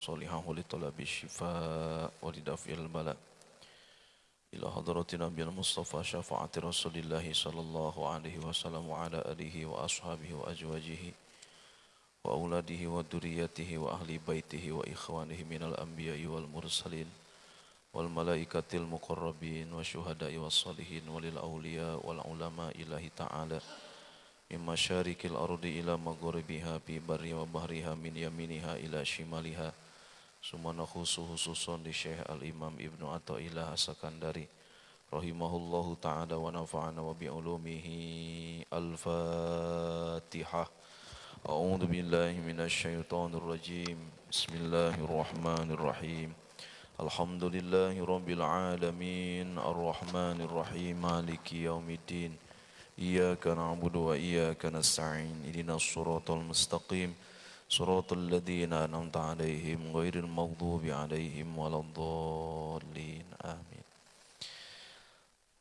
صالحا ولطلب الشفاء ولدفع البلاء إلى حضرة نبي المصطفى شفاعة رسول الله صلى الله عليه وسلم وعلى آله وأصحابه وأزواجه وأولاده وذريته وأهل بيته وإخوانه من الأنبياء والمرسلين والملائكة المقربين والشهداء والصالحين وللأولياء والعلماء الله تعالى من مشارق الأرض إلى مغربها في بر وبحرها من يمينها إلى شمالها ثم نخص خصوصا للشيخ الإمام ابن عطائillah As-Sakandari rahimahullahu ta'ala wa nafa'ana wa bi'ulumihi al-Fatihah. A'udzu billahi minasyaitonir rajim. Bismillahirrahmanirrahim. Alhamdulillahi rabbil alamin arrahmanir rahim maliki yaumiddin. Iyyaka na'budu wa iyyaka nasta'in. Ihdinas siratal mustaqim. Siratal ladzina an'amta 'alaihim ghairil maghdubi 'alaihim waladdallin. Amin.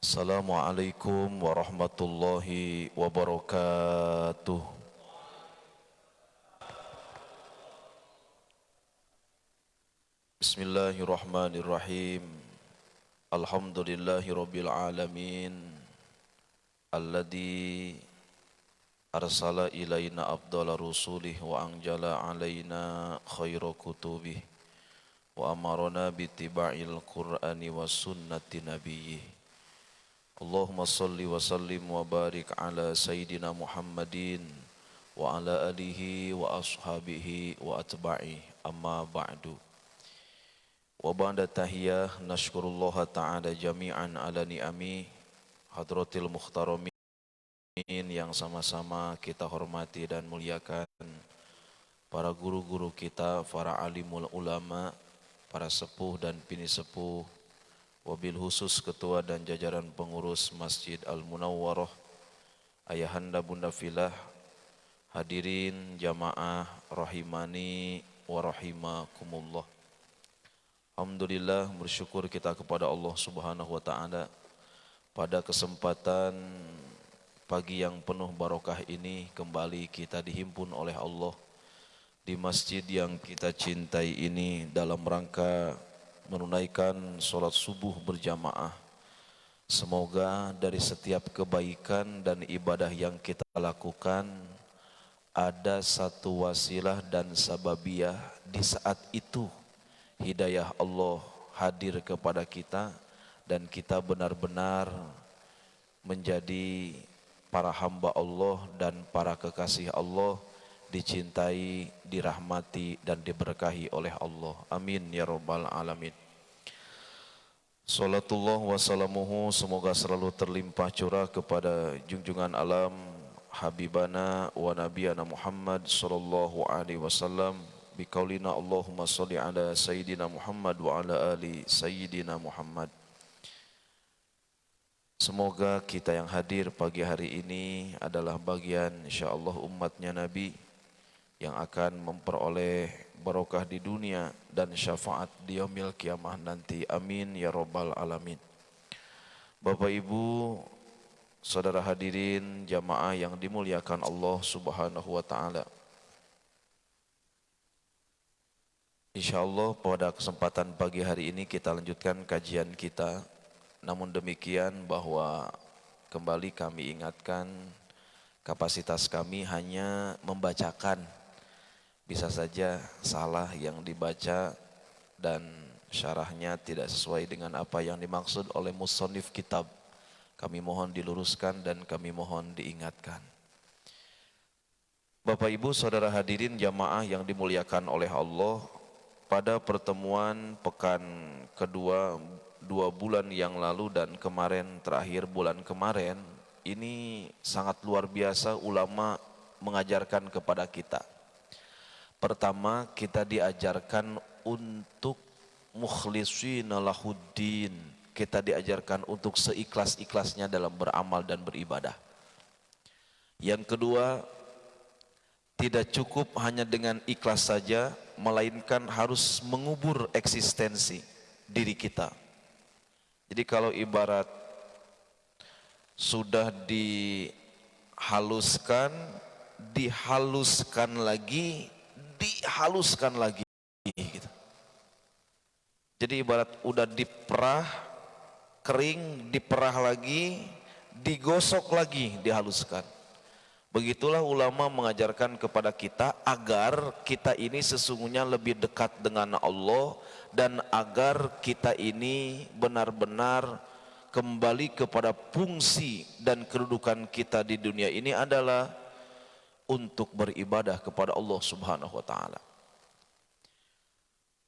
Assalamualaikum warahmatullahi wabarakatuh. Bismillahirrahmanirrahim. Alhamdulillahi rabbil alamin. Alladzi arsala ilaina afdala rusulih wa anjala alaina khaira kutubih wa amarana bitiba'il qur'ani wa sunnati nabiyyih. Allahumma salli wa sallim wa barik ala sayyidina Muhammadin wa ala alihi wa ashabihi wa atba'i amma ba'du. Wa ba'da tahiyah nashkurullaha ta'ala jami'an ala ni'ami hadratil muhtaramin yang sama-sama kita hormati dan muliakan, para guru-guru kita, para alimul ulama, para sepuh dan bini sepuh, wabil khusus ketua dan jajaran pengurus Masjid Al-Munawwarah, ayahanda bunda filah, hadirin jamaah rahimani wa rahimakumullah. Alhamdulillah, bersyukur kita kepada Allah Subhanahu wa taala pada kesempatan pagi yang penuh barokah ini kembali kita dihimpun oleh Allah di masjid yang kita cintai ini dalam rangka menunaikan sholat subuh berjamaah. Semoga dari setiap kebaikan dan ibadah yang kita lakukan ada satu wasilah dan sababiyah di saat itu hidayah Allah hadir kepada kita dan kita benar-benar menjadi para hamba Allah dan para kekasih Allah, dicintai, dirahmati dan diberkahi oleh Allah. Amin ya rabbal alamin. Salatullah wa salamuhu semoga selalu terlimpah curah kepada junjungan alam Habibana wa Nabiyana Muhammad sallallahu alaihi wasallam biqaulina Allahumma sholli ala Sayyidina Muhammad wa ala ali Sayyidina Muhammad. Semoga kita yang hadir pagi hari ini adalah bagian insyaallah umatnya Nabi yang akan memperoleh barokah di dunia dan syafaat di yaumil kiamah nanti. Amin ya rabbal alamin. Bapak Ibu, saudara hadirin jamaah yang dimuliakan Allah Subhanahu wa taala. Insyaallah pada kesempatan pagi hari ini kita lanjutkan kajian kita. Namun demikian bahwa kembali kami ingatkan kapasitas kami hanya membacakan. Bisa saja salah yang dibaca dan syarahnya tidak sesuai dengan apa yang dimaksud oleh musannif kitab. Kami mohon diluruskan dan kami mohon diingatkan. Bapak Ibu saudara hadirin jamaah yang dimuliakan oleh Allah, pada pertemuan pekan kedua 2 bulan yang lalu dan kemarin terakhir bulan kemarin ini sangat luar biasa ulama mengajarkan kepada kita. Pertama, kita diajarkan untuk mukhlishina lahuddin. Kita diajarkan untuk seikhlas-ikhlasnya dalam beramal dan beribadah. Yang kedua, tidak cukup hanya dengan ikhlas saja, melainkan harus mengubur eksistensi diri kita. Jadi kalau ibarat sudah dihaluskan dihaluskan lagi gitu. Jadi ibarat udah diperah, kering, diperah lagi, digosok lagi, dihaluskan. Begitulah ulama mengajarkan kepada kita agar kita ini sesungguhnya lebih dekat dengan Allah, dan agar kita ini benar-benar kembali kepada fungsi dan kedudukan kita di dunia ini adalah untuk beribadah kepada Allah Subhanahu wa taala.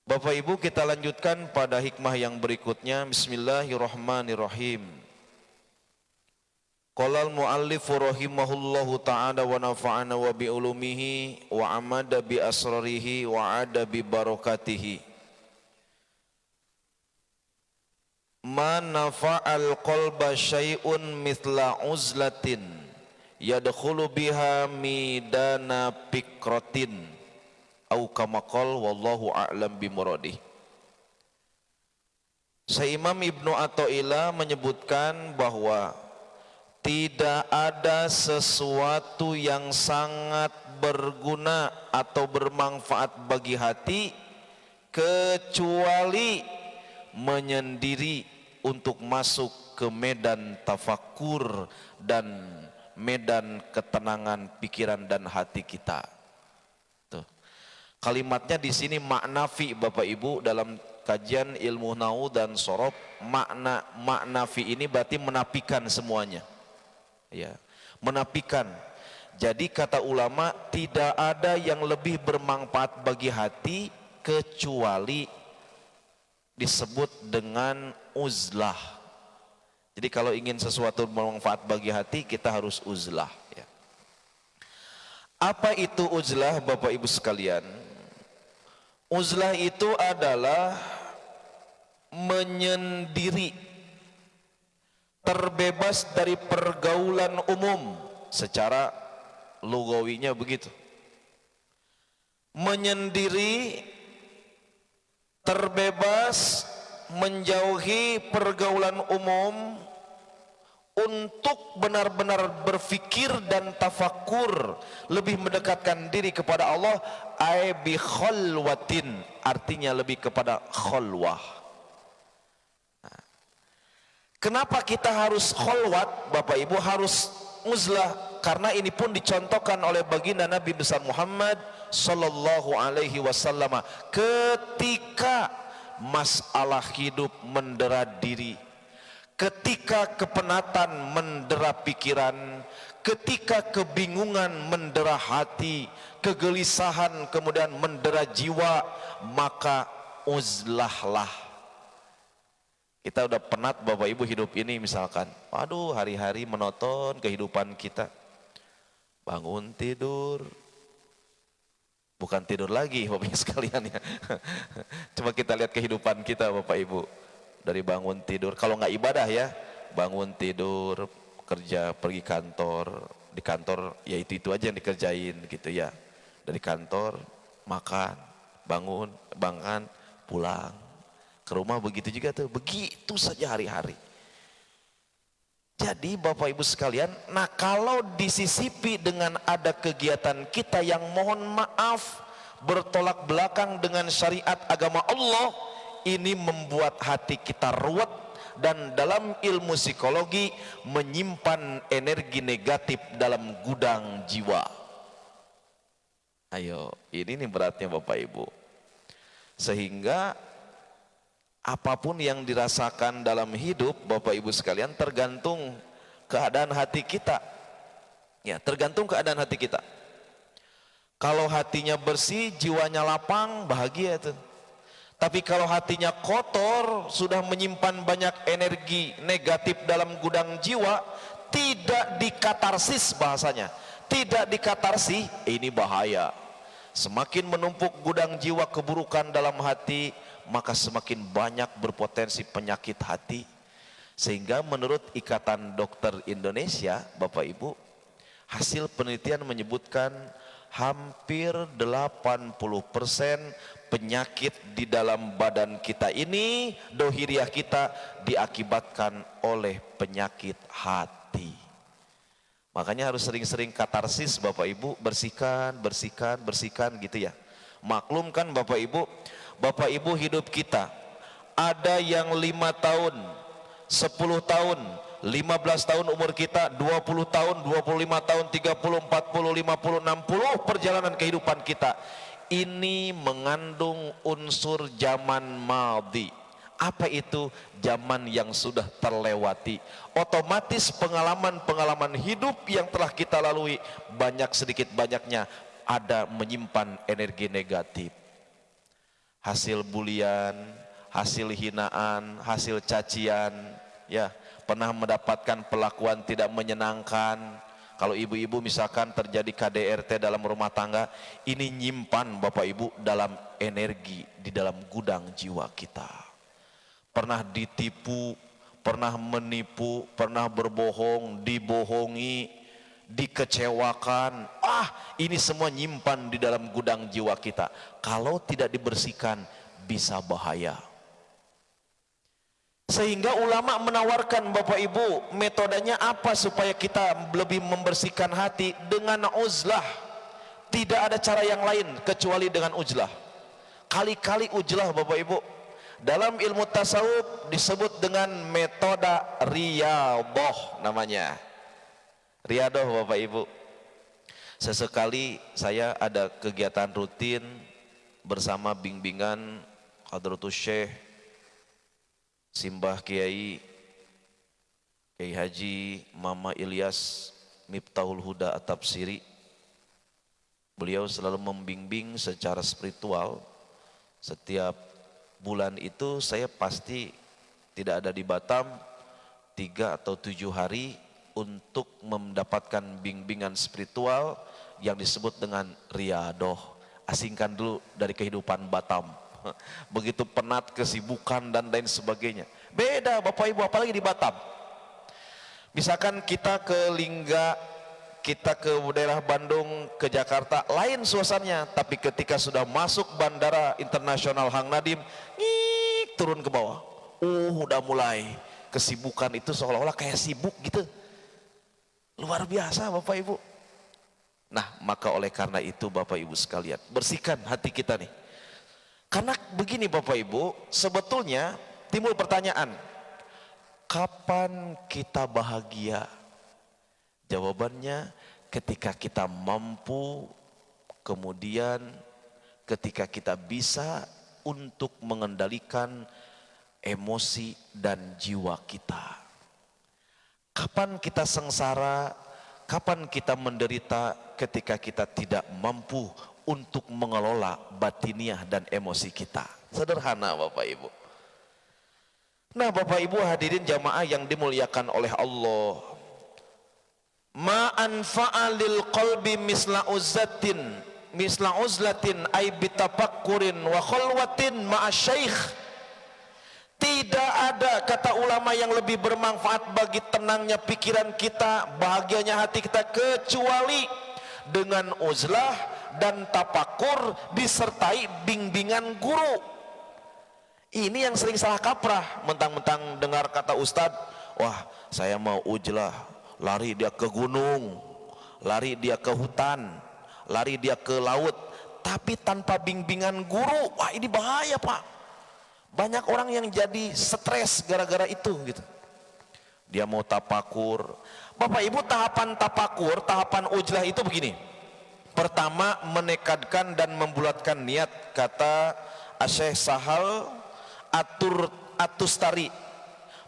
Bapak Ibu, kita lanjutkan pada hikmah yang berikutnya. Bismillahirrahmanirrahim. Qala al-muallif rahimahullahu ta'ala wa nafa'ana wa bi ulumihi wa amada bi asrarihi wa ada bi barakatihi. Ma nafa'al qalba syai'un mithla uzlatin yadkhulu biha midana fikratin au kama qala wallahu a'lam bi muradih. Imam Ibnu Athaillah menyebutkan bahwa tidak ada sesuatu yang sangat berguna atau bermanfaat bagi hati kecuali menyendiri untuk masuk ke medan tafakur dan medan ketenangan pikiran dan hati kita. Tuh. Kalimatnya di sini maknafi, Bapak Ibu, dalam kajian ilmu nahwu dan sorof, maknafi ini berarti menafikan semuanya. Ya, menafikan. Jadi kata ulama, tidak ada yang lebih bermanfaat bagi hati kecuali disebut dengan uzlah. Jadi kalau ingin sesuatu bermanfaat bagi hati, kita harus uzlah, ya. Apa itu uzlah, Bapak Ibu sekalian? Uzlah itu adalah menyendiri, terbebas dari pergaulan umum, secara lugawinya begitu. Menyendiri, terbebas, menjauhi pergaulan umum untuk benar-benar berfikir dan tafakur, lebih mendekatkan diri kepada Allah. Ai bi khalwatin, artinya lebih kepada khalwah. Kenapa kita harus khalwat, Bapak Ibu, harus uzlah? Karena ini pun dicontohkan oleh baginda Nabi besar Muhammad sallallahu alaihi wasallam ketika masalah hidup mendera diri, ketika kepenatan mendera pikiran, ketika kebingungan mendera hati, kegelisahan kemudian mendera jiwa, maka uzlahlah. Kita udah penat, Bapak Ibu, hidup ini misalkan, waduh, hari-hari monoton kehidupan kita, bangun tidur, bukan tidur lagi Bapak Ibu sekalian ya. Coba kita lihat kehidupan kita, Bapak Ibu, dari bangun tidur, kalau nggak ibadah ya, bangun tidur, kerja, pergi kantor, di kantor ya itu aja yang dikerjain gitu ya, dari kantor makan, bangun, pulang ke rumah, begitu juga tuh, begitu saja hari-hari. Jadi Bapak Ibu sekalian, nah kalau disisipi dengan ada kegiatan kita yang mohon maaf bertolak belakang dengan syariat agama Allah, ini membuat hati kita ruwet, dan dalam ilmu psikologi menyimpan energi negatif dalam gudang jiwa. Ayo, ini nih beratnya Bapak Ibu. Sehingga apapun yang dirasakan dalam hidup, Bapak Ibu sekalian, tergantung keadaan hati kita. Ya, tergantung keadaan hati kita. Kalau hatinya bersih, jiwanya lapang, bahagia tuh. Tapi kalau hatinya kotor, sudah menyimpan banyak energi negatif dalam gudang jiwa, tidak dikatarsis bahasanya, tidak dikatarsi, ini bahaya. Semakin menumpuk gudang jiwa keburukan dalam hati, maka semakin banyak berpotensi penyakit hati. Sehingga menurut Ikatan Dokter Indonesia, Bapak Ibu, hasil penelitian menyebutkan hampir 80% penyakit di dalam badan kita ini, dohiriah kita, diakibatkan oleh penyakit hati. Makanya harus sering-sering katarsis, Bapak Ibu, bersihkan gitu ya. Maklum kan Bapak Ibu hidup kita ada yang 5 tahun, 10 tahun, 15 tahun umur kita, 20 tahun, 25 tahun, 30, 40, 50, 60 perjalanan kehidupan kita. Ini mengandung unsur zaman madhi. Apa itu? Zaman yang sudah terlewati. Otomatis pengalaman-pengalaman hidup yang telah kita lalui, banyak sedikit banyaknya ada menyimpan energi negatif. Hasil bulian, hasil hinaan, hasil cacian, ya, pernah mendapatkan perlakuan tidak menyenangkan. Kalau ibu-ibu misalkan terjadi KDRT dalam rumah tangga, ini nyimpan Bapak Ibu dalam energi di dalam gudang jiwa kita. Pernah ditipu, pernah menipu, pernah berbohong, dibohongi, dikecewakan. Ini semua nyimpan di dalam gudang jiwa kita. Kalau tidak dibersihkan bisa bahaya. Sehingga ulama menawarkan Bapak Ibu, metodenya apa supaya kita lebih membersihkan hati? Dengan uzlah. Tidak ada cara yang lain kecuali dengan uzlah. Kali-kali uzlah Bapak Ibu. Dalam ilmu tasawuf disebut dengan metode riyadhah namanya. Riyadhah Bapak Ibu. Sesekali saya ada kegiatan rutin bersama bimbingan Hadratus Syekh Simbah Kiai Haji Mama Ilyas Miftahul Huda At-Tafsiri. Beliau selalu membimbing secara spiritual. Setiap bulan itu saya pasti tidak ada di Batam 3 atau 7 hari untuk mendapatkan bimbingan spiritual yang disebut dengan riyadhah. Asingkan dulu dari kehidupan Batam. Begitu penat, kesibukan dan lain sebagainya. Beda Bapak Ibu, apalagi di Batam. Misalkan kita ke Lingga, kita ke daerah Bandung, ke Jakarta, lain suasananya. Tapi ketika sudah masuk Bandara Internasional Hang Nadim, turun ke bawah, udah mulai kesibukan itu seolah-olah kayak sibuk gitu. Luar biasa Bapak Ibu. Nah, maka oleh karena itu Bapak Ibu sekalian, bersihkan hati kita nih. Karena begini Bapak Ibu, sebetulnya timbul pertanyaan, kapan kita bahagia? Jawabannya ketika kita mampu, kemudian ketika kita bisa untuk mengendalikan emosi dan jiwa kita. Kapan kita sengsara, kapan kita menderita? Ketika kita tidak mampu untuk mengelola batiniah dan emosi kita. Sederhana Bapak Ibu. Nah Bapak Ibu hadirin jamaah yang dimuliakan oleh Allah, ma anfa'a lil qalbi misla uzlatin ay bitafakkurin wa khalwatin ma'asyaikh. Tidak ada kata ulama yang lebih bermanfaat bagi tenangnya pikiran kita, bahagianya hati kita, kecuali dengan uzlah dan tapakur disertai bimbingan guru. Ini yang sering salah kaprah, mentang-mentang dengar kata ustadz, wah saya mau uzlah, lari dia ke gunung, lari dia ke hutan, lari dia ke laut, tapi tanpa bimbingan guru. Wah ini bahaya Pak. Banyak orang yang jadi stres gara-gara itu gitu. Dia mau tapakur. Bapak Ibu, tahapan tapakur, tahapan uzlah itu begini. Pertama, menekadkan dan membulatkan niat, kata Syekh Sahal Atustari.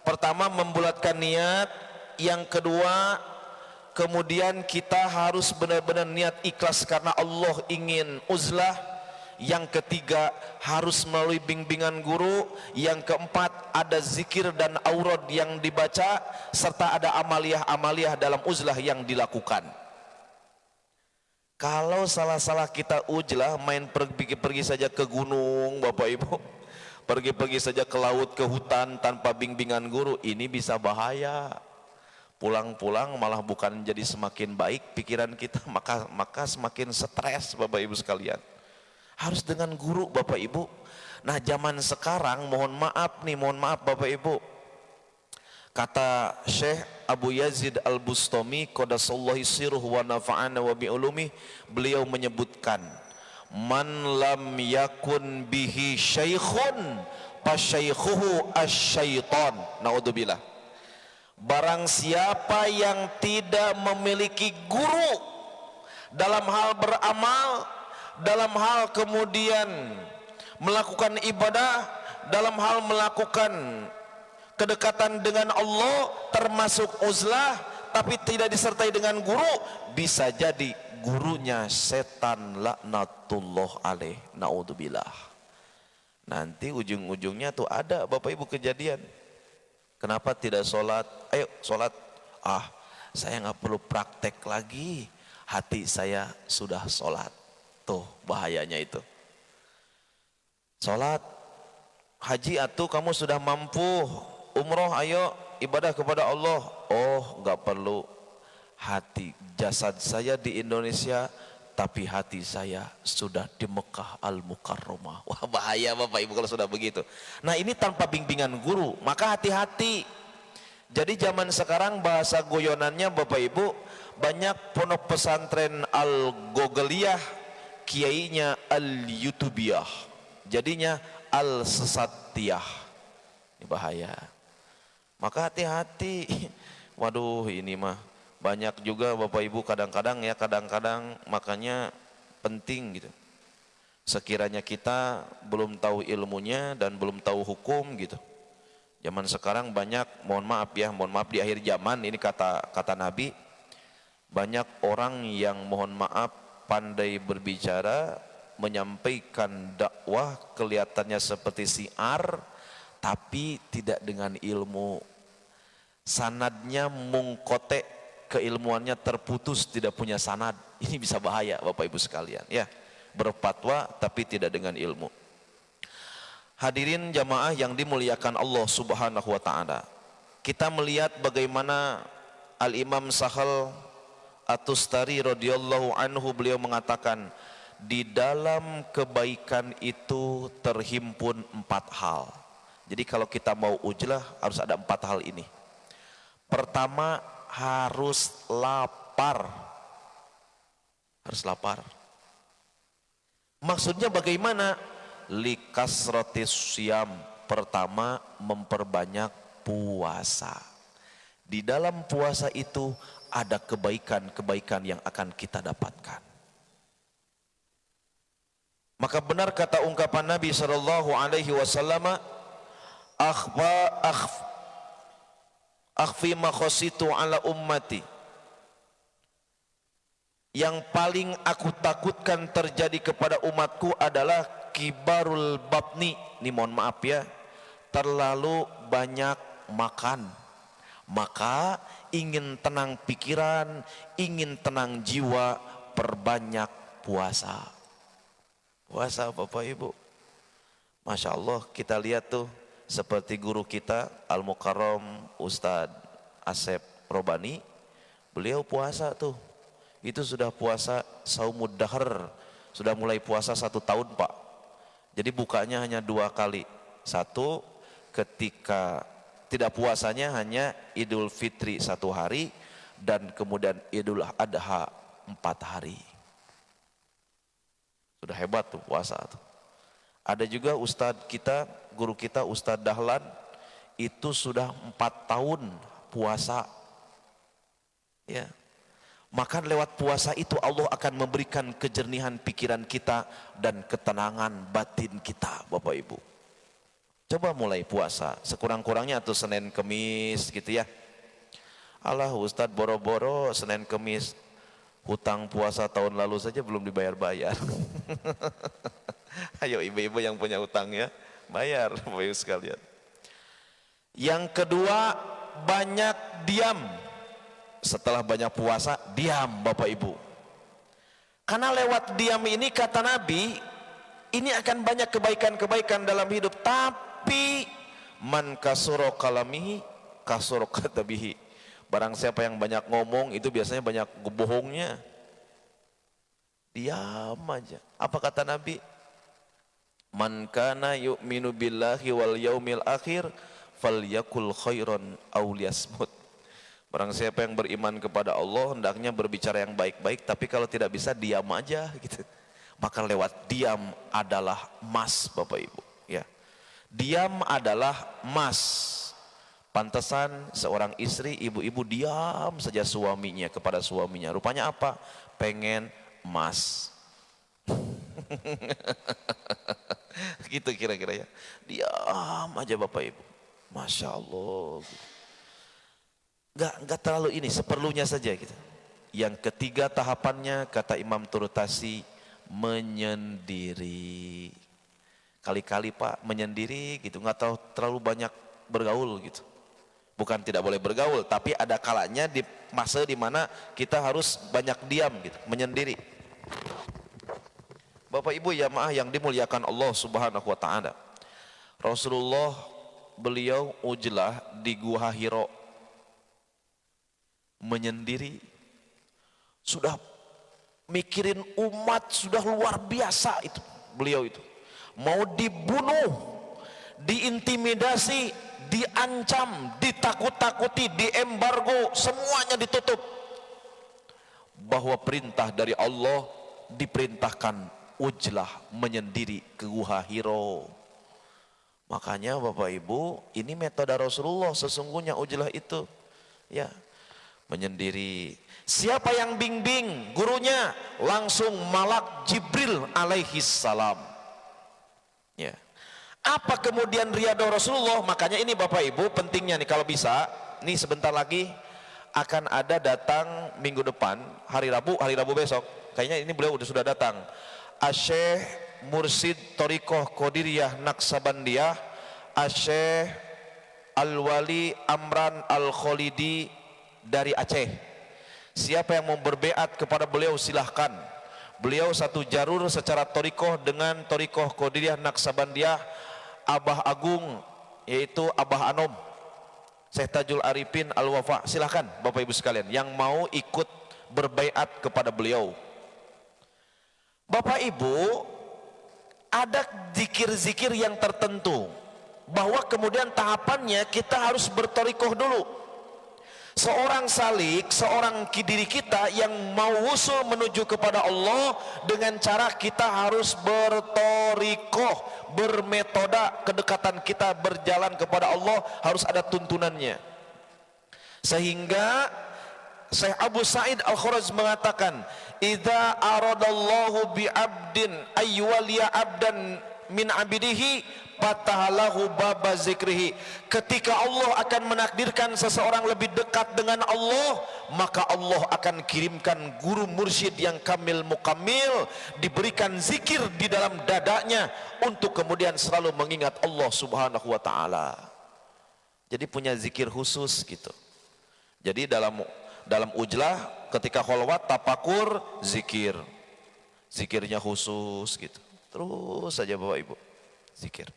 Pertama membulatkan niat, yang kedua kemudian kita harus benar-benar niat ikhlas karena Allah ingin uzlah. Yang ketiga harus melalui bimbingan guru. Yang keempat ada zikir dan aurad yang dibaca, serta ada amaliyah-amaliyah dalam uzlah yang dilakukan. Kalau salah-salah kita uzlah, main pergi saja ke gunung Bapak Ibu, pergi saja ke laut, ke hutan tanpa bimbingan guru, ini bisa bahaya. Pulang-pulang malah bukan jadi semakin baik pikiran kita, maka semakin stres Bapak Ibu sekalian. Harus dengan guru Bapak Ibu. Nah zaman sekarang mohon maaf Bapak Ibu, kata Syekh Abu Yazid Al-Bustami Qadasallahi sirruhu wa nafa'ana wa bi'ulumi, beliau menyebutkan Man lam yakun bihi syaikhun fasyaikhuhu asyaiton. Naudzubillah. Barang siapa yang tidak memiliki guru dalam hal beramal, dalam hal kemudian melakukan ibadah, dalam hal melakukan kedekatan dengan Allah, termasuk uzlah, tapi tidak disertai dengan guru, bisa jadi gurunya setan laknatullah alaih. Naudzubillah. Nanti ujung-ujungnya tuh ada Bapak Ibu kejadian. Kenapa tidak sholat? Ayo sholat. Ah, saya nggak perlu praktek lagi, hati saya sudah sholat. Tuh bahayanya itu. Sholat, haji atuh kamu sudah mampu, umroh ayo ibadah kepada Allah. Oh nggak perlu, hati jasad saya di Indonesia tapi hati saya sudah di Mekah Al-Mukarramah. Wah bahaya Bapak Ibu kalau sudah begitu. Nah ini tanpa bimbingan guru, maka hati-hati. Jadi zaman sekarang bahasa goyonannya Bapak Ibu, banyak pondok pesantren Al-Gogeliyah, kiainya Al-Yutubiyah, jadinya Al-Sesatiyah. Ini bahaya. Maka hati-hati. Waduh ini mah banyak juga Bapak Ibu kadang-kadang makanya penting gitu. Sekiranya kita belum tahu ilmunya dan belum tahu hukum gitu. Zaman sekarang banyak, mohon maaf di akhir zaman ini kata Nabi, banyak orang yang mohon maaf pandai berbicara, menyampaikan dakwah kelihatannya seperti syiar tapi tidak dengan ilmu. Sanadnya mungkote, keilmuannya terputus, tidak punya sanad. Ini bisa bahaya Bapak Ibu sekalian ya. Berfatwa tapi tidak dengan ilmu. Hadirin jamaah yang dimuliakan Allah Subhanahu wa taala. Kita melihat bagaimana Al-Imam Sahal At-Tustari radhiyallahu anhu, beliau mengatakan di dalam kebaikan itu terhimpun 4 hal. Jadi kalau kita mau ujlah harus ada 4 hal ini. Pertama, harus lapar. Harus lapar. Maksudnya bagaimana? Likasratis syam. Pertama, memperbanyak puasa. Di dalam puasa itu ada kebaikan-kebaikan yang akan kita dapatkan. Maka benar kata ungkapan Nabi sallallahu alaihi wasallam, akhfi ma khasitu ala ummati. Yang paling aku takutkan terjadi kepada umatku adalah kibarul babni. Ini mohon maaf ya, terlalu banyak makan. Maka ingin tenang pikiran, ingin tenang jiwa, perbanyak puasa. Puasa Bapak Ibu, Masya Allah, kita lihat tuh seperti guru kita Al-Mukarram Ustadz Asep Robani, beliau puasa tuh, itu sudah puasa saumud dahar, sudah mulai puasa 1 tahun Pak. Jadi bukanya hanya 2 kali, satu ketika tidak puasanya hanya Idul Fitri 1 hari, dan kemudian Idul Adha 4 hari. Sudah hebat tuh puasa tuh. Ada juga Ustadz kita, guru kita Ustadz Dahlan, itu sudah 4 tahun puasa. Ya. Maka lewat puasa itu Allah akan memberikan kejernihan pikiran kita dan ketenangan batin kita Bapak Ibu. Coba mulai puasa, sekurang-kurangnya atau Senin Kemis gitu ya. Allah Ustadz boro-boro Senin Kemis, hutang puasa tahun lalu saja belum dibayar-bayar. Ayo ibu-ibu yang punya hutang ya, bayar Bapak Ibu sekalian. Yang kedua, banyak diam. Setelah banyak puasa, diam Bapak Ibu. Karena lewat diam ini kata Nabi, ini akan banyak kebaikan-kebaikan dalam hidup. Tapi man kasuro kalamihi kasuro katabihi. Barang siapa yang banyak ngomong itu biasanya banyak bohongnya. Diam aja. Apa kata Nabi? Man kana yu'minu billahi wal yaumil akhir falyakul khairan aw liyasmut. Barang siapa yang beriman kepada Allah hendaknya berbicara yang baik-baik, tapi kalau tidak bisa diam aja gitu. maka lewat diam adalah emas Bapak Ibu ya. Diam adalah emas. Pantesan seorang istri, ibu-ibu diam saja suaminya kepada suaminya. Rupanya apa? Pengen emas. Gitu kira-kira ya. Diam aja Bapak Ibu. Masya Allah. Nggak terlalu ini, seperlunya saja gitu. Yang ketiga tahapannya kata Imam Turutasi, menyendiri. Kali-kali Pak menyendiri gitu, nggak tahu terlalu banyak bergaul gitu. Bukan tidak boleh bergaul, tapi ada kalanya di masa dimana kita harus banyak diam gitu, menyendiri. Bapak Ibu jamaah yang dimuliakan Allah Subhanahu wa taala. Rasulullah beliau ujlah di Gua Hiro menyendiri, sudah mikirin umat sudah luar biasa itu. Beliau itu mau dibunuh, diintimidasi, diancam, ditakut-takuti, diembargo, semuanya ditutup. Bahwa perintah dari Allah diperintahkan ujlah menyendiri ke Gua Hiro. Makanya Bapak Ibu, ini metode Rasulullah sesungguhnya ujlah itu. Ya, menyendiri. Siapa yang bimbing? Gurunya langsung malak Jibril alaihi salam. Ya. Apa kemudian riyadhah Rasulullah? Makanya ini Bapak Ibu pentingnya nih, kalau bisa nih sebentar lagi akan ada datang minggu depan hari Rabu besok. Kayaknya ini beliau sudah datang. Asyekh Mursid Thariqah Qadiriyah Naksabandiyah, Asyekh Al-Wali Amran Al-Khalidi dari Aceh. Siapa yang mau berbeat kepada beliau silahkan. Beliau satu jalur secara thariqah dengan Thariqah Qadiriyah Naksabandiyah Abah Agung, yaitu Abah Anom Syekh Tajul Arifin Al-Wafa. Silahkan Bapak Ibu sekalian yang mau ikut berbaiat kepada beliau. Bapak Ibu, ada zikir-zikir yang tertentu bahwa kemudian tahapannya kita harus berthariqah dulu. Seorang salik, seorang diri kita yang mau usul menuju kepada Allah dengan cara kita harus berthariqah, bermetoda, kedekatan kita berjalan kepada Allah harus ada tuntunannya. Sehingga Syekh Abu Sa'id Al-Khuraz mengatakan, "Idza aradallahu bi 'abdin ayyuliya 'abdan min 'abidihi fatahalahu baba zikrihi." Ketika Allah akan menakdirkan seseorang lebih dekat dengan Allah, maka Allah akan kirimkan guru mursyid yang kamil mukamil, diberikan zikir di dalam dadanya untuk kemudian selalu mengingat Allah Subhanahu wa taala. Jadi punya zikir khusus gitu. Jadi dalam ujlah ketika kholwat tapakur zikir. Zikirnya khusus gitu. Terus saja Bapak Ibu zikir.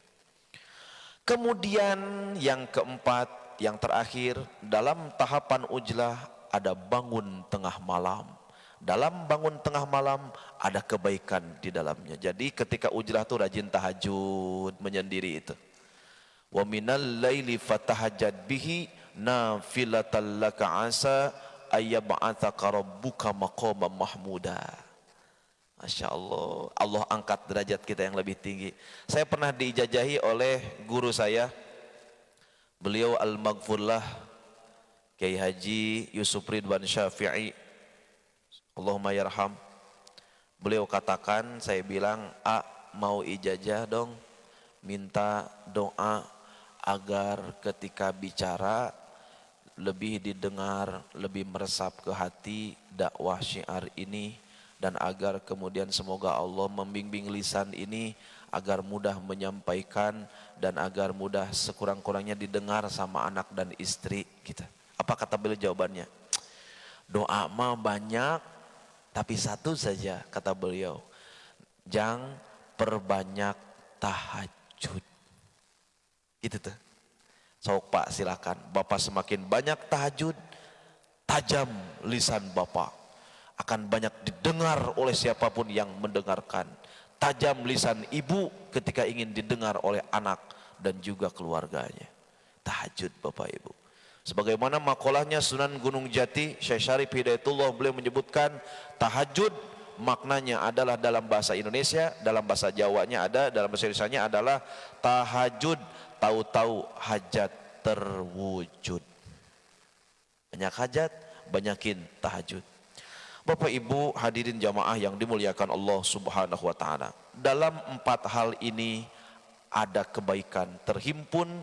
Kemudian yang keempat, yang terakhir, dalam tahapan ujlah ada bangun tengah malam. Dalam bangun tengah malam ada kebaikan di dalamnya. Jadi ketika ujlah itu rajin tahajud, menyendiri itu. Wa minal laili fatahajjad bihi nafilatan laka asa ayyab'atsaka rabbuka maqaman mahmuda. Masya Allah, Allah angkat derajat kita yang lebih tinggi. Saya pernah diijazahi oleh guru saya, beliau Al-Maghfurlah Kiai Haji Yusuf Ridwan Syafi'i, Allahumma yarham. Beliau katakan, saya bilang, mau ijazah dong, minta doa agar ketika bicara lebih didengar, lebih meresap ke hati dakwah syiar ini, dan agar kemudian semoga Allah membimbing lisan ini agar mudah menyampaikan dan agar mudah sekurang-kurangnya didengar sama anak dan istri kita. Apa kata beliau jawabannya? Doa mah banyak, tapi satu saja kata beliau, jangan perbanyak tahajud. Gitu tuh. Sok Pak silakan, Bapak semakin banyak tahajud, tajam lisan Bapak, akan banyak didengar oleh siapapun yang mendengarkan. Tajam lisan ibu ketika ingin didengar oleh anak dan juga keluarganya. Tahajud Bapak Ibu. Sebagaimana makolahnya Sunan Gunung Jati, Syekh Syarif Hidayatullah, beliau menyebutkan tahajud maknanya adalah dalam bahasa Indonesia, dalam bahasa Jawanya ada, dalam bahasa Indonesianya adalah tahajud, tahu-tahu hajat terwujud. Banyak hajat, banyakin tahajud. Bapak Ibu hadirin jamaah yang dimuliakan Allah Subhanahu wa taala. Dalam 4 hal ini ada kebaikan, terhimpun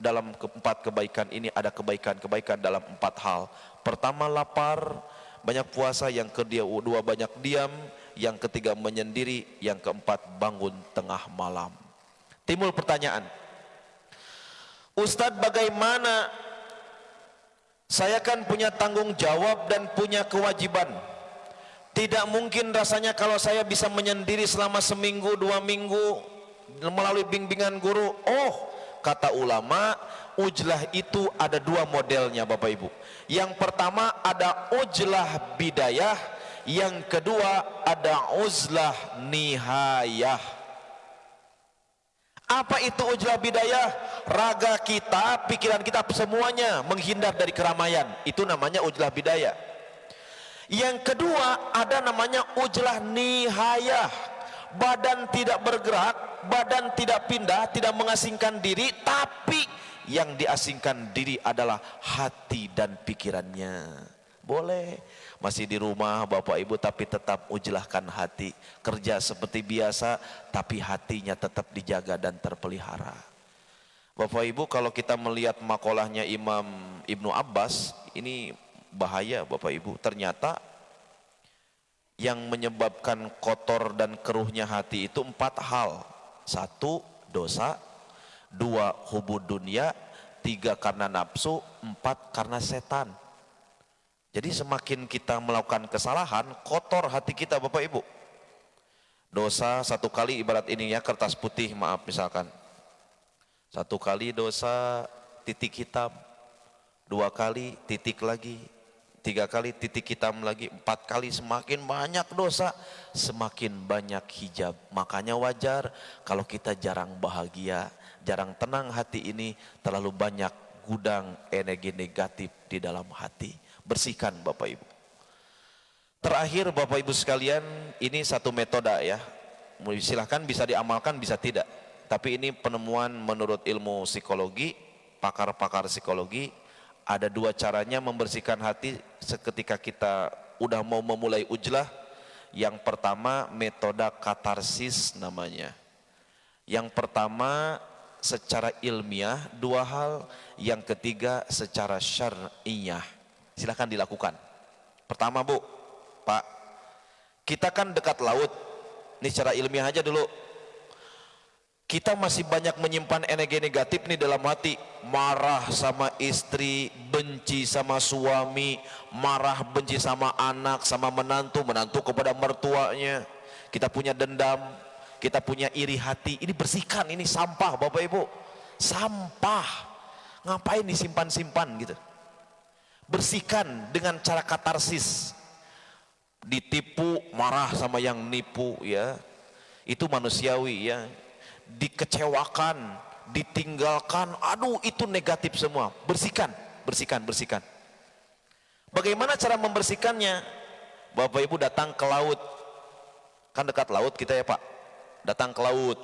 dalam 4 kebaikan ini ada kebaikan-kebaikan dalam 4 hal. Pertama lapar, banyak puasa, yang kedua banyak diam, yang ketiga menyendiri, yang keempat bangun tengah malam. Timbul pertanyaan, Ustadz, bagaimana? Saya kan punya tanggung jawab dan punya kewajiban. Tidak mungkin rasanya kalau saya bisa menyendiri selama seminggu 2 minggu melalui bimbingan guru. Oh, kata ulama, ujlah itu ada 2 modelnya Bapak Ibu. Yang pertama ada ujlah bidayah, yang kedua ada uzlah nihayah. Apa itu ujlah bidayah? Raga kita, pikiran kita semuanya menghindar dari keramaian. Itu namanya ujlah bidayah. Yang kedua ada namanya ujlah nihayah. Badan tidak bergerak, badan tidak pindah, tidak mengasingkan diri, tapi yang diasingkan diri adalah hati dan pikirannya. Boleh masih di rumah Bapak Ibu tapi tetap ujlahkan hati, kerja seperti biasa tapi hatinya tetap dijaga dan terpelihara. Bapak Ibu, kalau kita melihat makolahnya Imam Ibnu Abbas, ini bahaya Bapak Ibu. Ternyata yang menyebabkan kotor dan keruhnya hati itu 4 hal. 1, dosa. 2, hubud dunia. 3, karena nafsu. 4, karena setan. Jadi semakin kita melakukan kesalahan, kotor hati kita Bapak Ibu. Dosa 1 kali ibarat ini ya, kertas putih, maaf misalkan. 1 kali dosa, titik hitam. 2 kali, titik lagi. 3 kali, titik hitam lagi. 4 kali, semakin banyak dosa, semakin banyak hijab. Makanya wajar kalau kita jarang bahagia, jarang tenang hati ini, terlalu banyak gudang energi negatif di dalam hati. Bersihkan Bapak Ibu. Terakhir Bapak Ibu sekalian, ini 1 metode ya. Silahkan bisa diamalkan, bisa tidak. Tapi ini penemuan menurut ilmu psikologi, pakar-pakar psikologi. Ada 2 caranya membersihkan hati seketika kita udah mau memulai ujlah. Yang pertama metode katarsis namanya. Yang pertama secara ilmiah 2 hal, yang ketiga secara syar'iyah. Silahkan dilakukan. Pertama Bu, Pak, kita kan dekat laut. Ini secara ilmiah aja dulu. Kita masih banyak menyimpan energi negatif nih dalam hati. Marah sama istri, benci sama suami, marah benci sama anak, sama menantu, menantu kepada mertuanya. Kita punya dendam, kita punya iri hati. Ini bersihkan, ini sampah Bapak Ibu. Sampah. Ngapain disimpan-simpan gitu? Bersihkan dengan cara katarsis. Ditipu, marah sama yang nipu ya. Itu manusiawi ya. Dikecewakan, ditinggalkan, aduh itu negatif semua. Bersihkan, bersihkan, bersihkan. Bagaimana cara membersihkannya? Bapak Ibu datang ke laut. Kan dekat laut kita ya Pak. Datang ke laut.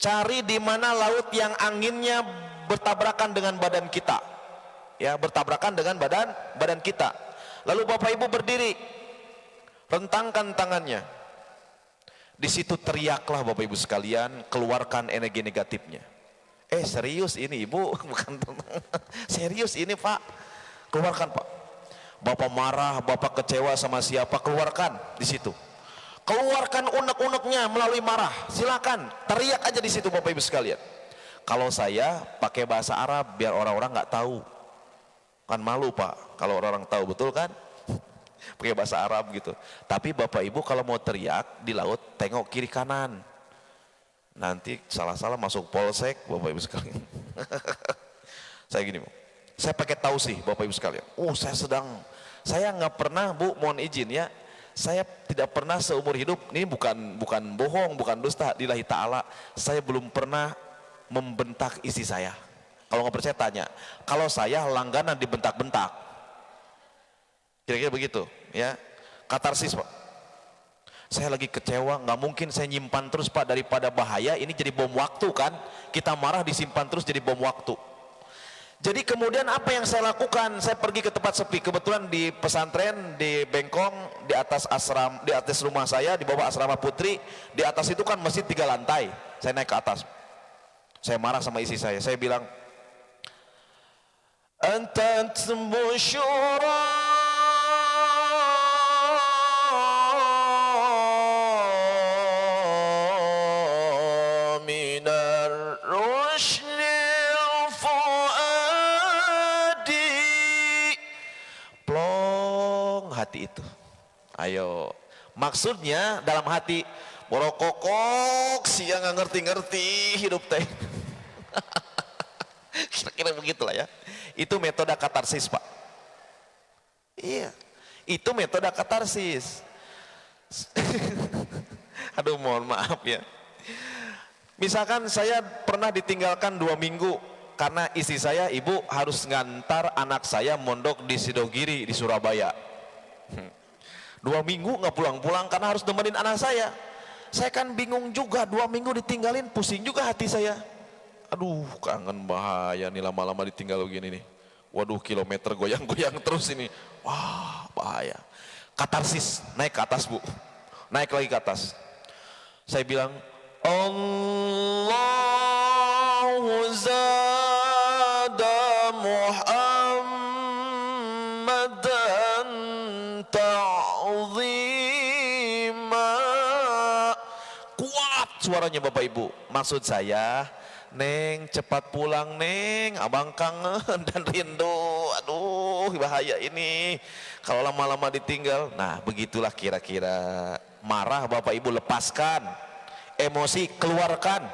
Cari di mana laut yang anginnya bertabrakan dengan badan kita. Ya, bertabrakan dengan badan kita. Lalu Bapak Ibu berdiri. Rentangkan tangannya. Di situ teriaklah Bapak Ibu sekalian, keluarkan energi negatifnya. Serius ini Ibu, bukan serius ini Pak. Keluarkan Pak. Bapak marah, Bapak kecewa sama siapa, keluarkan di situ. Keluarkan unek-uneknya melalui marah. Silakan, teriak aja di situ Bapak Ibu sekalian. Kalau saya pakai bahasa Arab biar orang-orang nggak tahu. Kan malu Pak kalau orang-orang tahu, betul kan? Pakai bahasa Arab gitu. Tapi Bapak Ibu kalau mau teriak di laut, tengok kiri kanan. Nanti salah-salah masuk polsek Bapak Ibu sekalian. Saya gini Bu, saya pakai tausih Bapak Ibu sekalian. Saya nggak pernah Bu, mohon izin ya, saya tidak pernah seumur hidup, ini bukan bohong, bukan dusta, lillahi ta'ala, saya belum pernah membentak istri saya. Kalau nggak percaya tanya, kalau saya langganan dibentak-bentak. Kira-kira begitu ya. Katarsis Pak. saya lagi kecewa, nggak mungkin saya nyimpan terus Pak, daripada bahaya ini jadi bom waktu kan, kita marah disimpan terus jadi bom waktu. Jadi kemudian apa yang saya lakukan? Saya pergi ke tempat sepi. Kebetulan di pesantren di Bengkong, di atas asram, di atas rumah saya, di bawah asrama putri, di atas itu kan masjid 3 lantai. Saya naik ke atas. Saya marah sama istri saya. Saya bilang, "Anta tmusyura minar rushdi hati itu." Ayo, maksudnya dalam hati borokokok siang nggak ngerti-ngerti hidup teh. Kira-kira begitulah ya. Itu metode katarsis Pak. Iya, itu metode katarsis. Aduh mohon maaf ya. Misalkan saya pernah ditinggalkan 2 minggu karena istri saya, ibu harus ngantar anak saya mondok di Sidogiri di Surabaya. 2 minggu nggak pulang-pulang karena harus nemenin anak saya. Saya kan bingung juga, 2 minggu ditinggalin, pusing juga hati saya. Aduh kangen, bahaya nih lama-lama ditinggal begini nih. Waduh, kilometer goyang-goyang terus ini. Wah bahaya. Katarsis, naik ke atas Bu, naik lagi ke atas. Saya bilang, Allahu zada Muhammadan ta'zima. Kuat suaranya Bapak Ibu. Maksud saya, Neng cepat pulang Neng, abang kangen dan rindu. Aduh bahaya ini kalau lama-lama ditinggal. Nah begitulah kira-kira. Marah Bapak Ibu lepaskan, emosi keluarkan.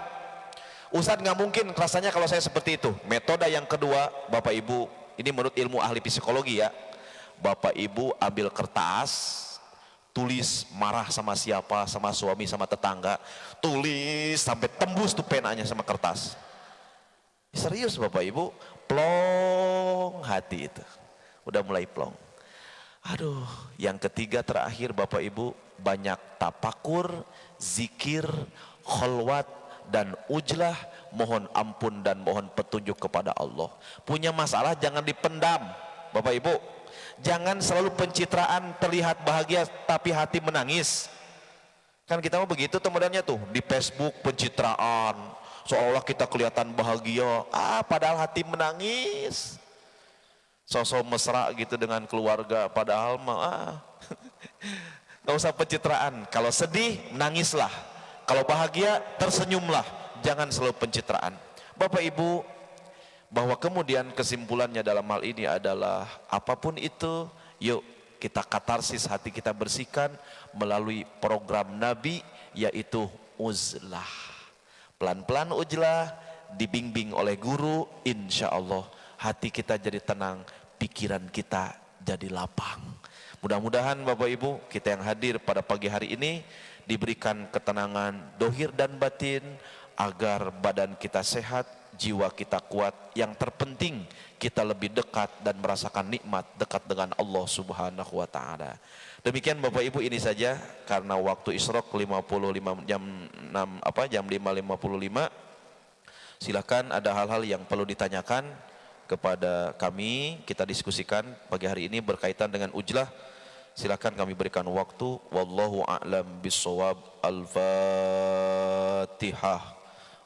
Ustadz nggak mungkin rasanya kalau saya seperti itu. Metode yang kedua Bapak Ibu, ini menurut ilmu ahli psikologi ya. Bapak Ibu ambil kertas, tulis marah sama siapa, sama suami, sama tetangga, tulis sampai tembus tuh penanya sama kertas. Serius Bapak Ibu, plong hati itu, udah mulai plong. Aduh, yang ketiga terakhir Bapak Ibu, banyak tapakur, zikir, kholwat dan ujlah, mohon ampun dan mohon petunjuk kepada Allah. Punya masalah jangan dipendam Bapak Ibu. Jangan selalu pencitraan terlihat bahagia tapi hati menangis. Kan kita mau begitu tuh modelnya tuh di Facebook, pencitraan seolah kita kelihatan bahagia, padahal hati menangis. Sosok mesra gitu dengan keluarga padahal mah nggak usah pencitraan. Kalau sedih nangislah, kalau bahagia tersenyumlah, jangan selalu pencitraan Bapak Ibu. Bahwa kemudian kesimpulannya dalam hal ini adalah apapun itu, yuk kita katarsis, hati kita bersihkan melalui program Nabi, yaitu uzlah. Pelan-pelan uzlah, dibimbing oleh guru, insya Allah hati kita jadi tenang, pikiran kita jadi lapang. Mudah-mudahan Bapak Ibu kita yang hadir pada pagi hari ini diberikan ketenangan dohir dan batin, agar badan kita sehat, jiwa kita kuat, yang terpenting kita lebih dekat dan merasakan nikmat dekat dengan Allah Subhanahu wa taala. Demikian Bapak Ibu, ini saja karena waktu isyraq 55 jam 5.55. Silakan ada hal-hal yang perlu ditanyakan kepada kami, kita diskusikan pagi hari ini berkaitan dengan ujlah. Silakan kami berikan waktu. Wallahu a'lam bissawab. Al-Fatihah.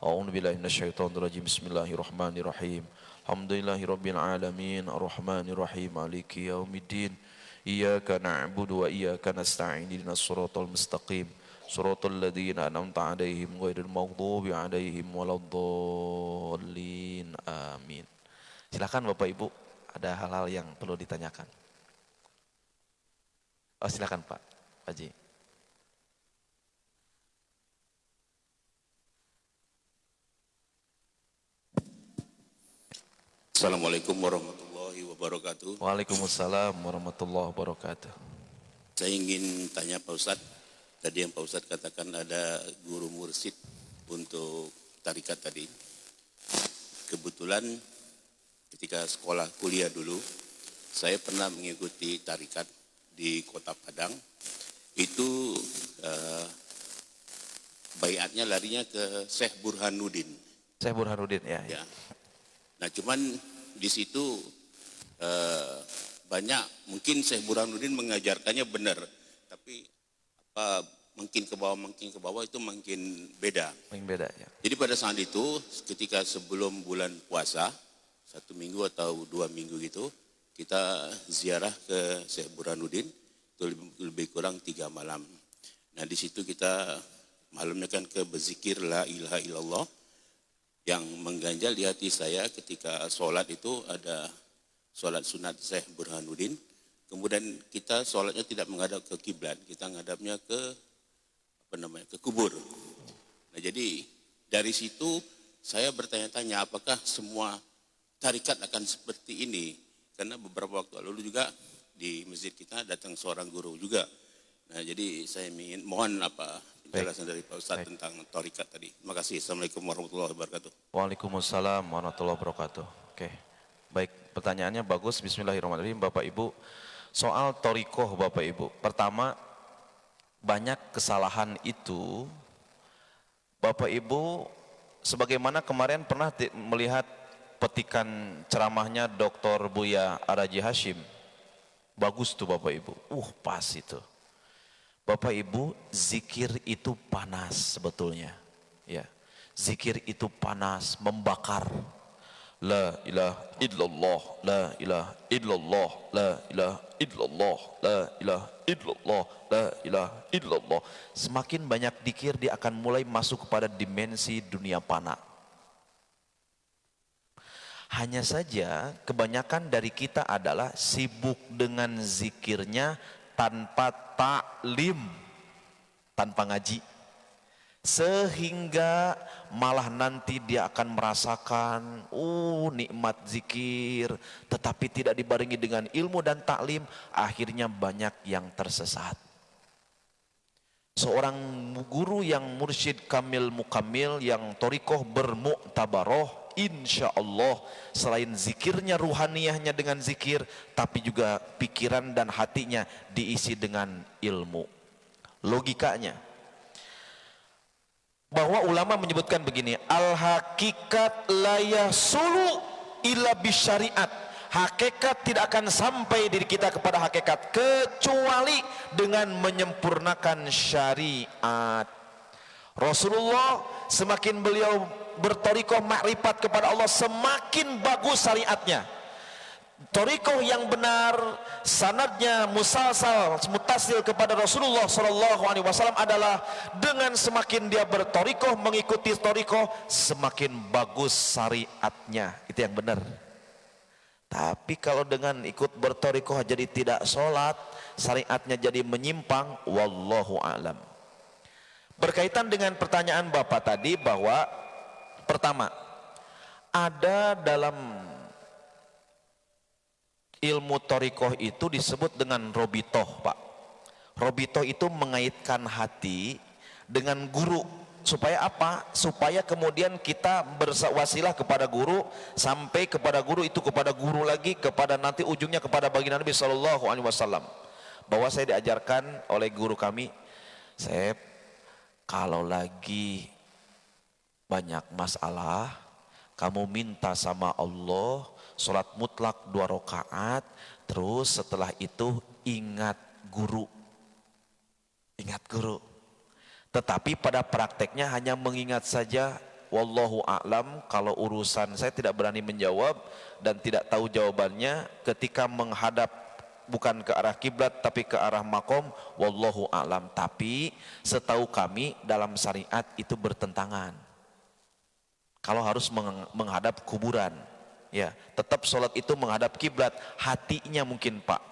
A'udzu billahi minasyaitonir rajim. Bismillahirrahmanirrahim. Alhamdulillahirabbil alamin, arrahmanir rahim, maliki yaumiddin. Iyyaka na'budu wa iyyaka nasta'in. Ihdinas shiratal mustaqim. Shiratal ladzina an'amta 'alaihim ghairil maghdubi 'alaihim waladdallin. Amin. Silakan Bapak Ibu, ada hal-hal yang perlu ditanyakan. Oh silakan Pak Haji. Assalamualaikum warahmatullahi wabarakatuh. Waalaikumsalam warahmatullahi wabarakatuh. Saya ingin tanya Pak Ustadz, tadi yang Pak Ustadz katakan ada guru mursyid untuk tarikat tadi. Kebetulan ketika sekolah kuliah dulu, saya pernah mengikuti tarikat di Kota Padang. Itu eh, baiatnya larinya ke Syekh Burhanuddin. Syekh Burhanuddin ya. Ya. Nah cuman di situ banyak mungkin Syekh Burhanuddin mengajarkannya benar, tapi apa makin ke bawah itu makin beda. Makin beda ya. Jadi pada saat itu ketika sebelum bulan puasa 1 minggu atau 2 minggu gitu kita ziarah ke Syekh Burhanuddin itu lebih kurang 3 malam. Nah di situ kita malamnya kan ke berzikir la ilaha illallah. Yang mengganjal di hati saya ketika sholat itu ada sholat sunat Syekh Burhanuddin. Kemudian kita sholatnya tidak menghadap ke kiblat, kita menghadapnya ke ke kubur. Nah jadi dari situ saya bertanya-tanya apakah semua tarikat akan seperti ini? Karena beberapa waktu lalu juga di masjid kita datang seorang guru juga. Nah jadi saya ingin mohon penjelasan dari Pak Ustadz tentang tarikat tadi. Terima kasih. Assalamualaikum warahmatullahi wabarakatuh. Waalaikumsalam warahmatullahi wabarakatuh. Oke. Baik, pertanyaannya bagus. Bismillahirrahmanirrahim. Bapak Ibu, soal torikoh Bapak Ibu. Pertama, banyak kesalahan itu Bapak Ibu sebagaimana kemarin pernah melihat petikan ceramahnya Dr. Buya Araji Hashim. Bagus tuh Bapak Ibu. Pas itu. Bapak Ibu, zikir itu panas sebetulnya. Ya. Zikir itu panas, membakar. La ilaha illallah, la ilaha illallah, la ilaha illallah, la ilaha illallah, la ilaha illallah. Semakin banyak zikir dia akan mulai masuk kepada dimensi dunia fana. Hanya saja kebanyakan dari kita adalah sibuk dengan zikirnya tanpa taklim, tanpa ngaji. Sehingga malah nanti dia akan merasakan nikmat zikir, tetapi tidak dibarengi dengan ilmu dan taklim, akhirnya banyak yang tersesat. Seorang guru yang mursyid kamil mukamil, yang torikoh bermu'tabaroh, insya Allah selain zikirnya ruhaniyahnya dengan zikir, tapi juga pikiran dan hatinya diisi dengan ilmu. Logikanya bahwa ulama menyebutkan begini, al hakikat la yasulu illa bisyariat. Hakikat tidak akan sampai diri kita kepada hakikat kecuali dengan menyempurnakan syariat. Rasulullah semakin beliau bertorikoh makrifat kepada Allah, semakin bagus syariatnya. Torikoh yang benar, sanadnya musalsal mutasil kepada Rasulullah SAW adalah dengan semakin dia bertorikoh mengikuti torikoh, semakin bagus syariatnya. Itu yang benar. Tapi kalau dengan ikut bertorikoh jadi tidak sholat, syariatnya jadi menyimpang, wallahu a'lam. Berkaitan dengan pertanyaan Bapak tadi bahwa pertama, ada dalam ilmu torikoh itu disebut dengan robitoh Pak. Robitoh itu mengaitkan hati dengan guru. Supaya apa? Supaya kemudian kita berwasilah kepada guru, sampai kepada guru itu kepada guru lagi, kepada nanti ujungnya kepada baginda Nabi SAW. Bahwa saya diajarkan oleh guru kami, Sep, kalau lagi banyak masalah, kamu minta sama Allah, sholat mutlak 2 rakaat, terus setelah itu ingat guru. Ingat guru. Tetapi pada prakteknya hanya mengingat saja, wallahu a'lam. Kalau urusan saya tidak berani menjawab dan tidak tahu jawabannya, ketika menghadap bukan ke arah kiblat tapi ke arah makom, wallahu a'lam. Tapi setahu kami dalam syariat itu bertentangan. Kalau harus menghadap kuburan, ya tetap sholat itu menghadap kiblat. Hatinya mungkin Pak,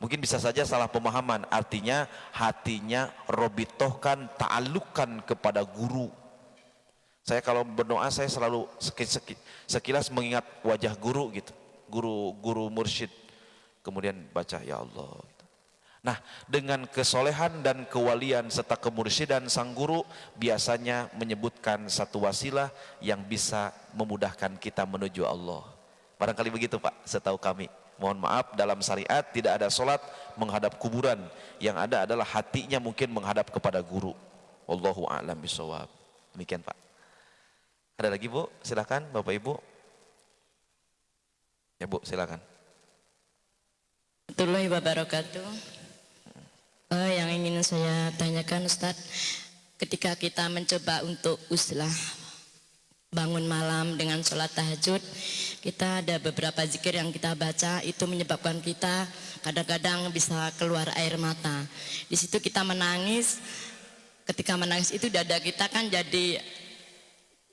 mungkin bisa saja salah pemahaman. Artinya hatinya robitohkan, ta'alukan kepada guru. Saya kalau berdoa saya selalu sekilas mengingat wajah guru gitu, guru mursyid, kemudian baca ya Allah gitu. Nah, dengan kesolehan dan kewalian serta kemursyidan sang guru biasanya menyebutkan satu wasilah yang bisa memudahkan kita menuju Allah. Barangkali begitu Pak, setahu kami. Mohon maaf, dalam syariat tidak ada sholat menghadap kuburan. Yang ada adalah hatinya mungkin menghadap kepada guru. Wallahu a'lam bishawab. Demikian Pak. Ada lagi Bu? Silakan Bapak Ibu. Ya Bu, silakan. Warahmatullahi wabarakatuh. Yang ingin saya tanyakan Ustadz, ketika kita mencoba untuk uzlah bangun malam dengan sholat tahajud, kita ada beberapa zikir yang kita baca, itu menyebabkan kita kadang-kadang bisa keluar air mata. Di situ kita menangis. Ketika menangis itu dada kita kan jadi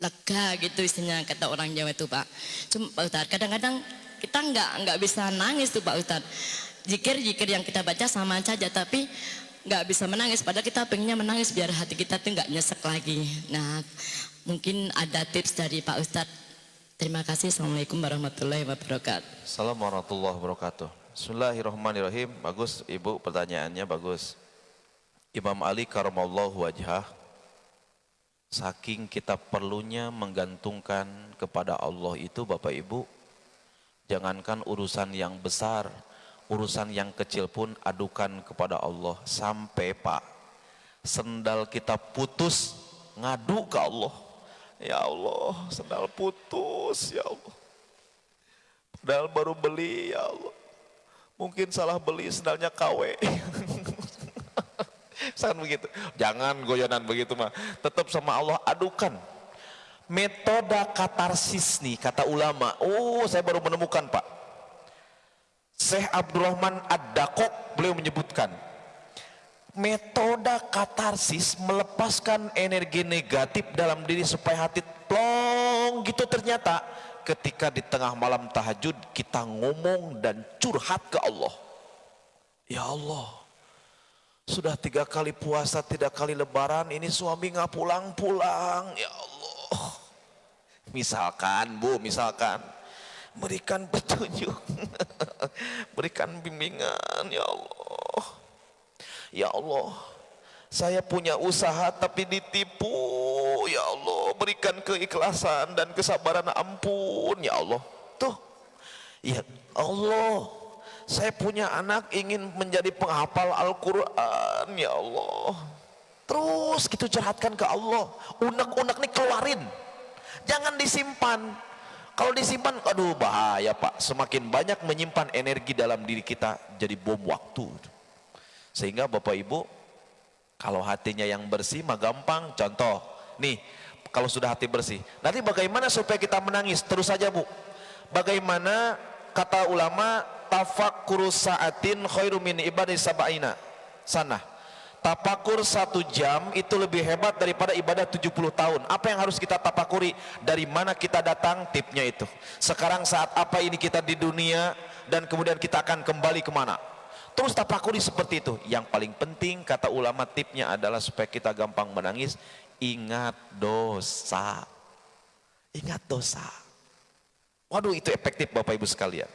lega gitu, istilahnya kata orang Jawa itu Pak. Cuma Pak Ustadz, kadang-kadang kita nggak bisa nangis tuh Pak Ustadz. Zikir yang kita baca sama saja, tapi nggak bisa menangis. Padahal kita pengennya menangis biar hati kita tuh nggak nyesek lagi. Nah, mungkin ada tips dari Pak Ustadz. Terima kasih. Assalamualaikum warahmatullahi wabarakatuh. Assalamualaikum warahmatullahi wabarakatuh. Bismillahirrahmanirrahim. Bagus Ibu, pertanyaannya bagus. Imam Ali karamallahu wajhah, saking kita perlunya menggantungkan kepada Allah itu Bapak Ibu, jangankan urusan yang besar, urusan yang kecil pun adukan kepada Allah. Sampai Pak, sendal kita putus, ngadu ke Allah. Ya Allah, sendal putus, ya Allah. Padahal baru beli, ya Allah. Mungkin salah beli sendalnya KW. Sangat begitu. Jangan goyonan begitu mah. Tetap sama Allah adukan. Metode katarsis nih kata ulama. Oh, saya baru menemukan Pak. Syekh Abdurrahman Ad-Dakok beliau menyebutkan metode katarsis melepaskan energi negatif dalam diri supaya hati plong gitu. Ternyata ketika di tengah malam tahajud kita ngomong dan curhat ke Allah. Ya Allah, sudah 3 kali puasa, 3 kali lebaran, ini suami nggak pulang-pulang. Ya Allah, misalkan Bu, misalkan berikan petunjuk, berikan bimbingan. Ya Allah, ya Allah, saya punya usaha tapi ditipu. Ya Allah, berikan keikhlasan dan kesabaran, ampun. Ya Allah, tuh, ya Allah, saya punya anak ingin menjadi penghafal Al-Quran. Ya Allah, terus gitu curhatkan ke Allah. Unek-unek nih keluarin, jangan disimpan. Kalau disimpan, aduh bahaya Pak. Semakin banyak menyimpan energi dalam diri kita, jadi bom waktu. Sehingga Bapak Ibu, kalau hatinya yang bersih mah gampang. Contoh nih, kalau sudah hati bersih, nanti bagaimana supaya kita menangis? Terus saja Bu, bagaimana kata ulama, tafakur sa'atin khairu min ibadah sab'ina sana. Tafakur 1 jam itu lebih hebat daripada ibadah 70 tahun. Apa yang harus kita tafakuri? Dari mana kita datang? Tipnya itu. Sekarang saat apa ini kita di dunia, dan kemudian kita akan kembali kemana? Terus tafakuri seperti itu. Yang paling penting kata ulama, tipnya adalah supaya kita gampang menangis, ingat dosa. Ingat dosa. Waduh, itu efektif Bapak Ibu sekalian.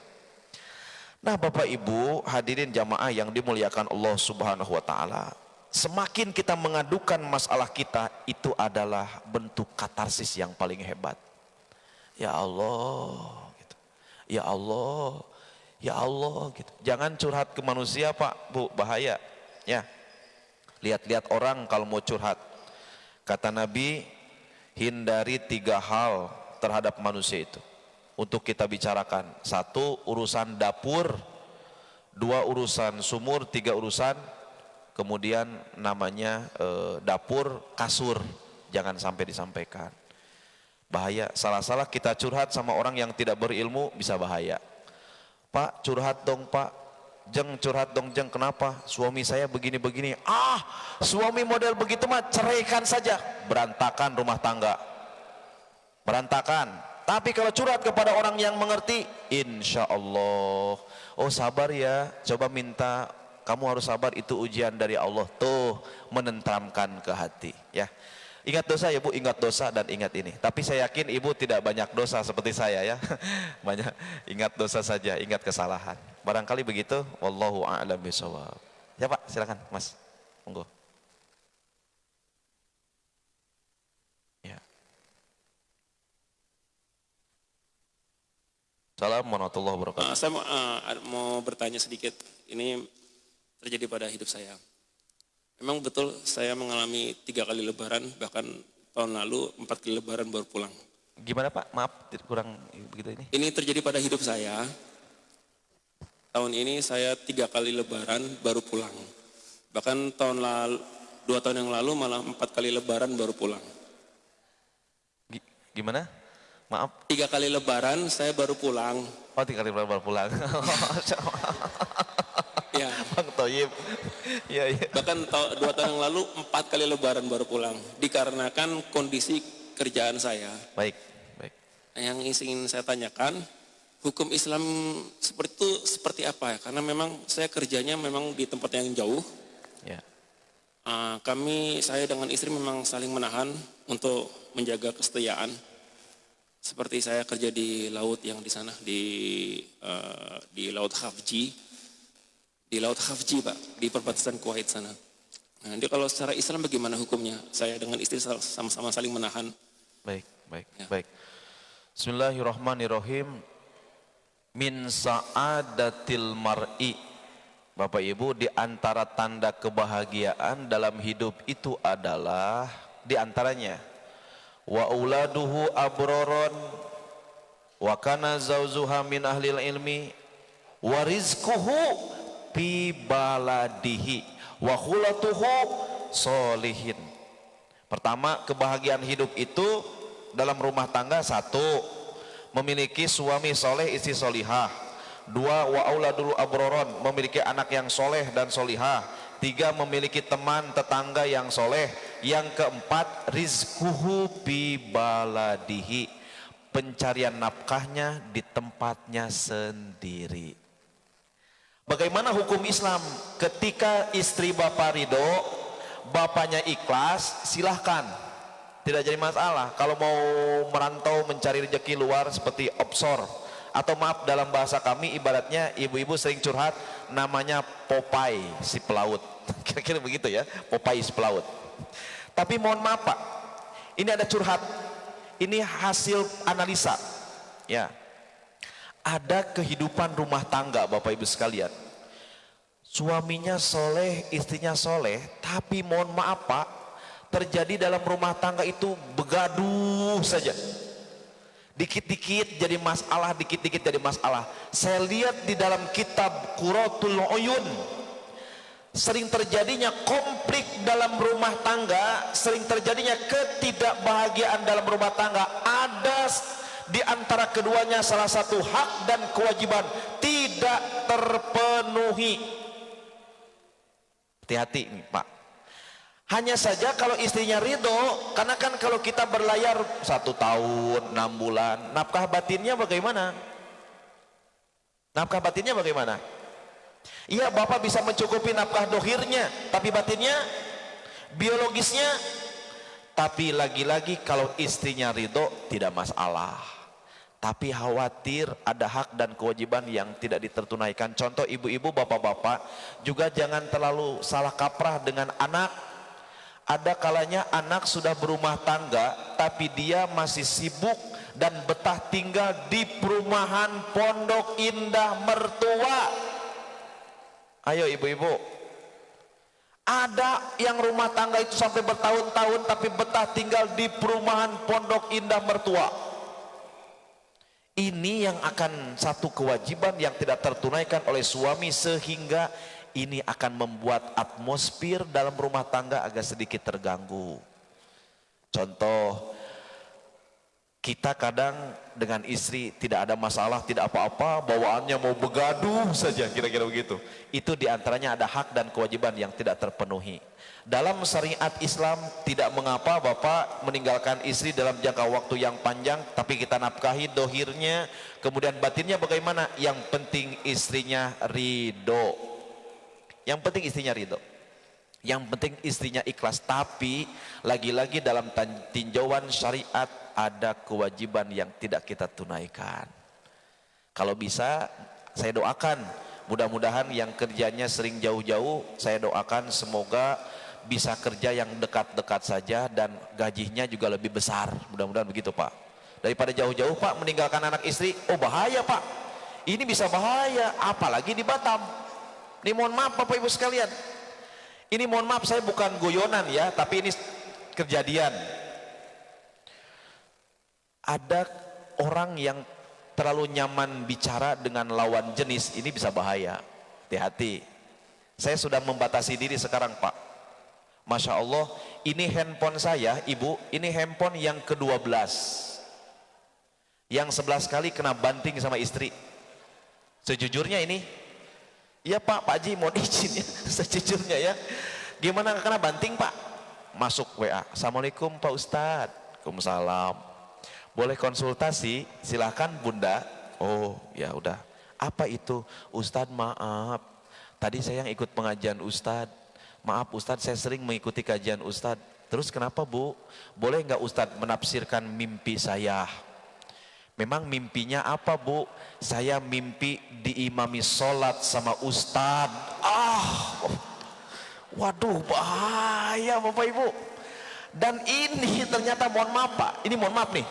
Nah Bapak Ibu hadirin jamaah yang dimuliakan Allah Subhanahu wa Ta'ala, semakin kita mengadukan masalah kita, itu adalah bentuk katarsis yang paling hebat. Ya Allah gitu. Ya Allah, ya Allah gitu. Jangan curhat ke manusia Pak Bu, bahaya ya. Lihat-lihat orang kalau mau curhat. Kata Nabi, hindari 3 hal terhadap manusia itu untuk kita bicarakan. 1, urusan dapur. 2, urusan sumur. 3, urusan kemudian namanya dapur, kasur. Jangan sampai disampaikan. Bahaya, salah-salah kita curhat sama orang yang tidak berilmu, bisa bahaya. Pak curhat dong Pak, Jeng curhat dong Jeng, kenapa? Suami saya begini-begini. Ah, suami model begitu mah ceraikan saja. Berantakan rumah tangga, berantakan. Tapi kalau curhat kepada orang yang mengerti, insya Allah, oh sabar ya, coba minta, kamu harus sabar, itu ujian dari Allah. Tuh, menenteramkan ke hati ya. Ingat dosa ya Bu, ingat dosa dan ingat ini. Tapi saya yakin Ibu tidak banyak dosa seperti saya ya. Banyak, ingat dosa saja, ingat kesalahan. Barangkali begitu, wallahu a'lam bishawab. Ya Pak, silakan Mas. Monggo. Ya. Assalamualaikum warahmatullahi wabarakatuh. Saya mau bertanya sedikit. Ini terjadi pada hidup saya. Memang betul saya mengalami 3 kali lebaran, bahkan tahun lalu 4 kali lebaran baru pulang. Gimana Pak? Maaf kurang begitu ini. Ini terjadi pada hidup saya. Tahun ini saya 3 kali lebaran baru pulang. Bahkan tahun lalu, 2 tahun yang lalu malah 4 kali lebaran baru pulang. Gimana? Maaf. 3 kali lebaran saya baru pulang. Oh 3 kali baru pulang. Ya. Bang Toyib. Iya, iya. Bahkan 2 tahun yang lalu 4 kali lebaran baru pulang. Dikarenakan kondisi kerjaan saya. Baik, baik. Yang ingin saya tanyakan, hukum Islam seperti itu seperti apa ya? Karena memang saya kerjanya memang di tempat yang jauh. Ya. Saya dengan istri memang saling menahan untuk menjaga kesetiaan. Seperti saya kerja di laut yang di sana, di Laut Khafji. Di Laut Khafji Pak, di perbatasan Kuwait sana. Nah, jadi kalau secara Islam bagaimana hukumnya? Saya dengan istri sama-sama saling menahan. Baik, baik, Ya. baik. Bismillahirrahmanirrahim. Min sa'adatil mar'i. Bapak Ibu, di antara tanda kebahagiaan dalam hidup itu adalah di antaranya wa uladuhu abroron wa kana zawzuha min ahlil ilmi wa rizquhu fi baladihi wa khulatuhu solihin. Pertama, kebahagiaan hidup itu dalam rumah tangga, 1, memiliki suami soleh, istri solihah. 2, wa auladul abroron, memiliki anak yang soleh dan solihah. 3, memiliki teman tetangga yang soleh. Yang keempat, rizkuhu bi baladihi, pencarian nafkahnya di tempatnya sendiri. Bagaimana hukum Islam? Ketika istri bapak ridho, bapaknya ikhlas, silahkan, tidak jadi masalah. Kalau mau merantau mencari rezeki luar seperti offshore, atau maaf dalam bahasa kami ibaratnya ibu-ibu sering curhat, namanya Popeye si pelaut. Kira-kira begitu ya, Popeye si pelaut. Tapi mohon maaf Pak, ini ada curhat, ini hasil analisa ya. Ada kehidupan rumah tangga Bapak Ibu sekalian, suaminya soleh, istrinya soleh, tapi mohon maaf Pak, terjadi dalam rumah tangga itu begaduh saja. Dikit-dikit jadi masalah, dikit-dikit jadi masalah. Saya lihat di dalam kitab Qurratul Uyun, sering terjadinya konflik dalam rumah tangga, sering terjadinya ketidakbahagiaan dalam rumah tangga. Ada di antara keduanya salah satu hak dan kewajiban tidak terpenuhi. Hati-hati nih Pak. Hanya saja kalau istrinya ridho, karena kan kalau kita berlayar 1 tahun 6 bulan, nafkah batinnya bagaimana? Nafkah batinnya bagaimana? Iya, bapak bisa mencukupi nafkah dohirnya, tapi batinnya, biologisnya. Tapi lagi-lagi kalau istrinya ridho tidak masalah. Tapi khawatir ada hak dan kewajiban yang tidak ditertunaikan. Contoh ibu-ibu, bapak-bapak juga jangan terlalu salah kaprah dengan anak. Ada kalanya anak sudah berumah tangga, tapi dia masih sibuk dan betah tinggal di perumahan Pondok Indah mertua. Ayo ibu-ibu, ada yang rumah tangga itu sampai bertahun-tahun tapi betah tinggal di perumahan Pondok Indah mertua. Ini yang akan satu kewajiban yang tidak tertunaikan oleh suami, sehingga ini akan membuat atmosfer dalam rumah tangga agak sedikit terganggu. Contoh, kita kadang dengan istri tidak ada masalah, tidak apa-apa, bawaannya mau begaduh saja, kira-kira begitu. Itu diantaranya ada hak dan kewajiban yang tidak terpenuhi. Dalam syariat Islam tidak mengapa bapak meninggalkan istri dalam jangka waktu yang panjang, tapi kita nafkahi dohirnya, kemudian batinnya bagaimana? Yang penting istrinya ridho. Yang penting istrinya ridho. Yang penting istrinya ikhlas. Tapi lagi-lagi dalam tinjauan syariat ada kewajiban yang tidak kita tunaikan. Kalau bisa saya doakan, mudah-mudahan yang kerjanya sering jauh-jauh, saya doakan semoga bisa kerja yang dekat-dekat saja dan gajinya juga lebih besar. Mudah-mudahan begitu Pak. daripada jauh-jauh Pak meninggalkan anak istri. Oh bahaya Pak, ini bisa bahaya apalagi di Batam. Ini mohon maaf Bapak Ibu sekalian, ini mohon maaf saya bukan guyonan ya, tapi ini kejadian. Ada orang yang terlalu nyaman bicara dengan lawan jenis, ini bisa bahaya. Hati-hati. Saya sudah membatasi diri sekarang Pak. Masya Allah, ini handphone saya Ibu, ini handphone yang ke-12, yang 11 kali kena banting sama istri. Sejujurnya ini, ya Pak Haji mohon izin ya, sejujurnya ya, gimana kena banting Pak? Masuk WA, Assalamualaikum Pak Ustadz. Waalaikumsalam. Boleh konsultasi? Silahkan Bunda. Oh ya udah. Apa itu? Ustadz maaf, tadi saya yang ikut pengajian Ustadz. Maaf Ustadz, saya sering mengikuti kajian Ustadz. Terus kenapa Bu? Boleh nggak Ustadz menafsirkan mimpi saya? Memang mimpinya apa Bu? Saya mimpi diimami sholat sama Ustadz. Waduh bahaya Bapak Ibu. Dan ini ternyata mohon maaf Pak, ini mohon maaf nih,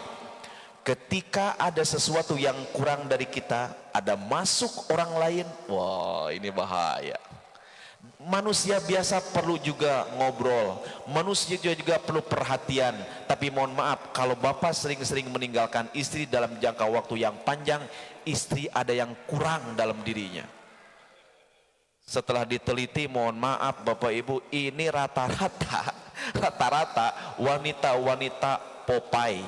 ketika ada sesuatu yang kurang dari kita, ada masuk orang lain, wah ini bahaya. Manusia biasa perlu juga ngobrol, manusia juga perlu perhatian. Tapi mohon maaf, kalau Bapak sering-sering meninggalkan istri dalam jangka waktu yang panjang, istri ada yang kurang dalam dirinya. Setelah diteliti, mohon maaf Bapak Ibu, ini rata-rata wanita-wanita Popeye.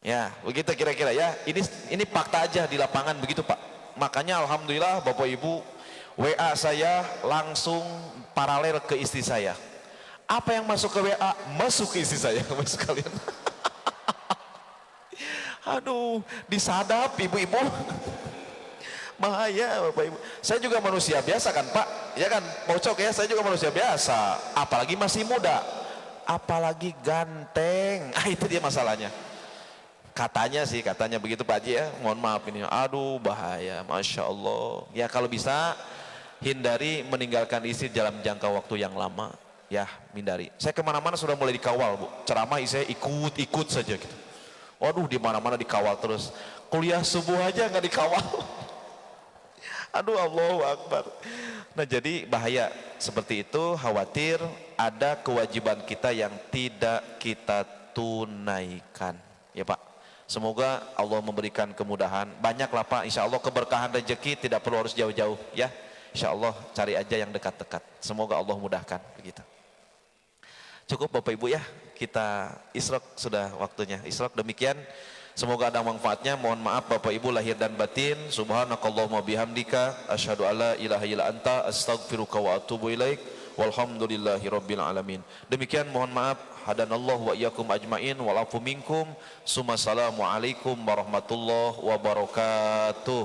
Ya, begitu kira-kira ya. Ini fakta aja di lapangan begitu Pak. Makanya alhamdulillah Bapak Ibu, WA saya langsung paralel ke istri saya. Apa yang masuk ke WA? Masuk ke istri saya, masuk kalian. Aduh, disadap ibu-ibu. Bahaya Bapak Ibu. Saya juga manusia biasa kan Pak, ya kan, mau cok ya, saya juga manusia biasa. Apalagi masih muda, apalagi ganteng. Itu dia masalahnya. Katanya begitu Pak Haji ya. Mohon maaf ini, aduh bahaya, Masya Allah. Ya kalau bisa hindari meninggalkan istri dalam jangka waktu yang lama. Ya hindari. Saya kemana-mana sudah mulai dikawal Bu. Ceramah saya ikut saja gitu. Waduh di mana-mana dikawal terus. Kuliah subuh aja nggak dikawal. Aduh Allahu Akbar. Nah jadi bahaya seperti itu, khawatir ada kewajiban kita yang tidak kita tunaikan. Ya Pak, semoga Allah memberikan kemudahan. Banyaklah Pak, insya Allah keberkahan rezeki tidak perlu harus jauh-jauh ya. Insya Allah cari aja yang dekat-dekat. Semoga Allah mudahkan begitu. Cukup Bapak Ibu ya, kita isyraq sudah waktunya. Isyraq demikian. Semoga ada manfaatnya. Mohon maaf Bapak Ibu lahir dan batin. Subhanakallahumma bihamdika asyhadu alla ilaha illa anta astaghfiruka wa atubu ilaik. Walhamdulillahi rabbil alamin. Demikian mohon maaf. Hadanallahu wa iyyakum ajmain wal afu minkum. Assalamualaikum warahmatullahi wabarakatuh.